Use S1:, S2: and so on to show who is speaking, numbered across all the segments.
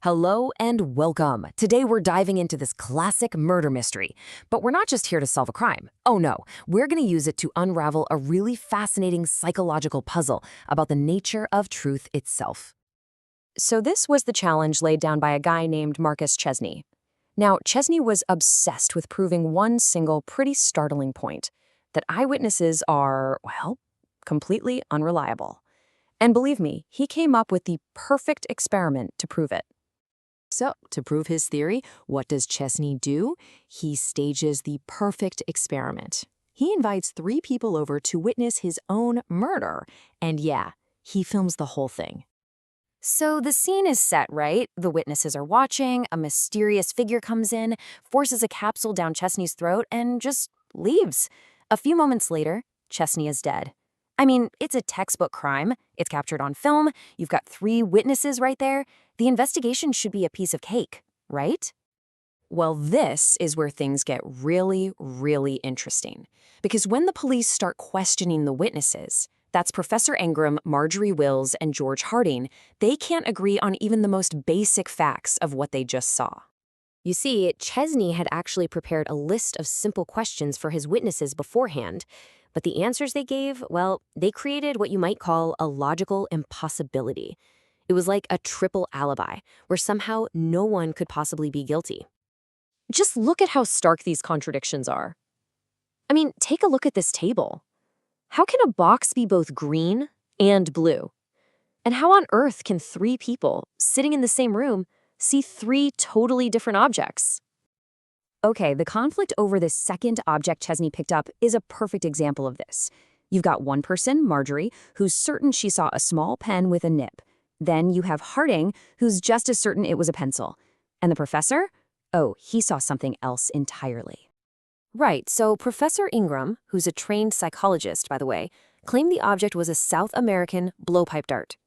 S1: Hello and welcome. Today we're diving into this classic murder mystery. But we're not just here to solve a crime. Oh no, we're going to use it to unravel a really fascinating psychological puzzle about the nature of truth itself. So this was the challenge laid down by a guy named Marcus Chesney. Now, Chesney was obsessed with proving one single pretty startling point, that eyewitnesses are, well, completely unreliable. And believe me, he came up with the perfect experiment to prove it. So, to prove his theory, what does Chesney do? He stages the perfect experiment. He invites 3 people over to witness his own murder. And yeah, he films the whole thing. So the scene is set, right? The witnesses are watching, a mysterious figure comes in, forces a capsule down Chesney's throat, and just leaves. A few moments later, Chesney is dead. I mean, it's a textbook crime. It's captured on film. You've got 3 witnesses right there. The investigation should be a piece of cake, right? Well, this is where things get really, really interesting. Because when the police start questioning the witnesses, that's Professor Ingram, Marjorie Wills, and George Harding, they can't agree on even the most basic facts of what they just saw. You see, Chesney had actually prepared a list of simple questions for his witnesses beforehand, but the answers they gave, well, they created what you might call a logical impossibility. It was like a triple alibi, where somehow no one could possibly be guilty. Just look at how stark these contradictions are. I mean, take a look at this table. How can a box be both green and blue? And how on earth can 3 people sitting in the same room see 3 totally different objects? Okay, the conflict over the second object Chesney picked up is a perfect example of this. You've got one person, Marjorie, who's certain she saw a small pen with a nib. Then you have Harding, who's just as certain it was a pencil. And the professor? Oh, he saw something else entirely. Right, so Professor Ingram, who's a trained psychologist, by the way, claimed the object was a South American blowpipe dart.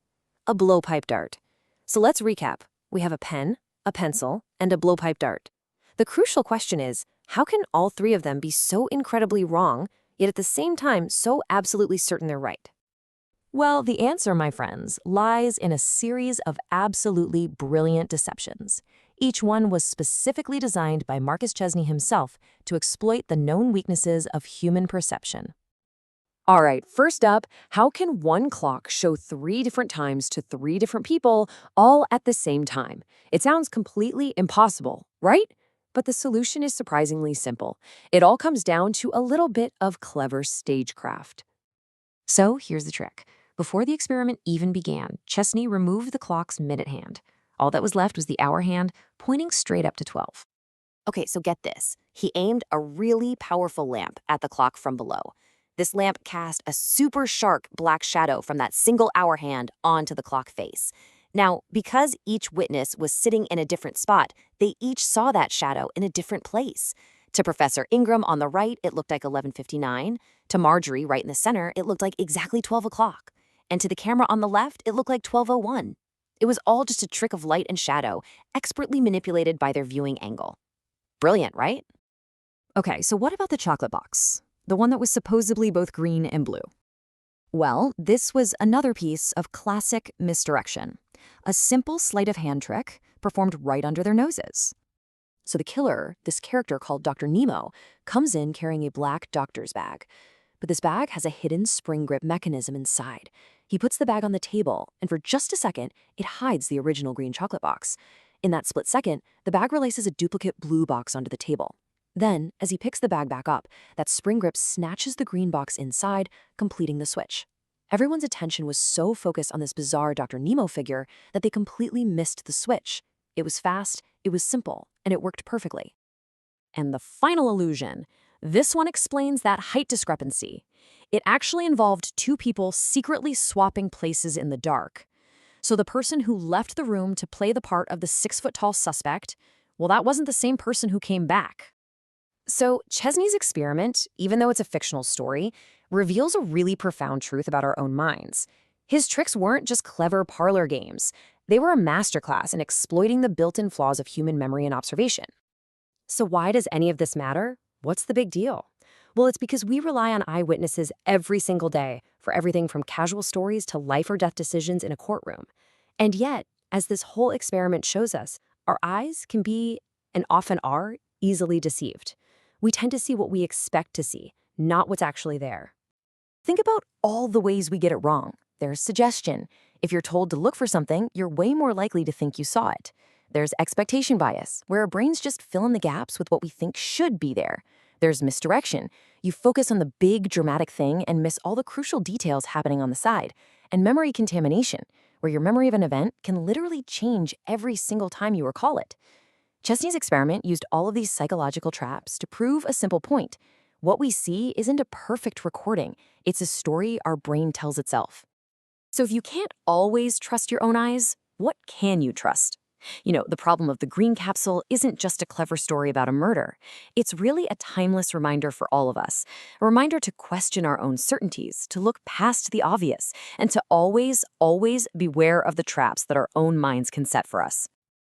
S1: A blowpipe dart. So let's recap. We have a pen, a pencil, and a blowpipe dart. The crucial question is, how can all 3 of them be so incredibly wrong, yet at the same time so absolutely certain they're right? Well, the answer, my friends, lies in a series of absolutely brilliant deceptions. Each one was specifically designed by Marcus Chesney himself to exploit the known weaknesses of human perception. All right, first up, how can one clock show 3 different times to 3 different people all at the same time? It sounds completely impossible, right? But the solution is surprisingly simple. It all comes down to a little bit of clever stagecraft. So here's the trick. Before the experiment even began, Chesney removed the clock's minute hand. All that was left was the hour hand, pointing straight up to 12. Okay, so get this. He aimed a really powerful lamp at the clock from below. This lamp cast a super sharp black shadow from that single hour hand onto the clock face. Now, because each witness was sitting in a different spot, they each saw that shadow in a different place. To Professor Ingram on the right, it looked like 11:59. To Marjorie, right in the center, it looked like exactly 12 o'clock. And to the camera on the left, it looked like 12:01. It was all just a trick of light and shadow, expertly manipulated by their viewing angle. Brilliant, right? Okay, so what about the chocolate box? The one that was supposedly both green and blue? Well, this was another piece of classic misdirection. A simple sleight of hand trick performed right under their noses. So the killer, this character called Dr. Nemo, comes in carrying a black doctor's bag. But this bag has a hidden spring grip mechanism inside. He puts the bag on the table, and for just a second, it hides the original green chocolate box. In that split second, the bag releases a duplicate blue box onto the table. Then, as he picks the bag back up, that spring grip snatches the green box inside, completing the switch. Everyone's attention was so focused on this bizarre Dr. Nemo figure that they completely missed the switch. It was fast, it was simple, and it worked perfectly. And the final illusion. This one explains that height discrepancy. It actually involved 2 people secretly swapping places in the dark. So the person who left the room to play the part of the 6-foot-tall suspect, well, that wasn't the same person who came back. So Chesney's experiment, even though it's a fictional story, reveals a really profound truth about our own minds. His tricks weren't just clever parlor games. They were a masterclass in exploiting the built-in flaws of human memory and observation. So why does any of this matter? What's the big deal? Well, it's because we rely on eyewitnesses every single day for everything from casual stories to life or death decisions in a courtroom. And yet, As this whole experiment shows us, our eyes can be, and often are, easily deceived. We tend to see what we expect to see, not what's actually there. Think about all the ways we get it wrong. There's suggestion. If you're told to look for something, you're way more likely to think you saw it. There's expectation bias, where our brains just fill in the gaps with what we think should be there. There's misdirection. You focus on the big, dramatic thing and miss all the crucial details happening on the side. And memory contamination, where your memory of an event can literally change every single time you recall it. Chesney's experiment used all of these psychological traps to prove a simple point. What we see isn't a perfect recording. It's a story our brain tells itself. So if you can't always trust your own eyes, what can you trust? The problem of the Green Capsule isn't just a clever story about a murder. It's really a timeless reminder for all of us. A reminder to question our own certainties, to look past the obvious, and to always, always beware of the traps that our own minds can set for us.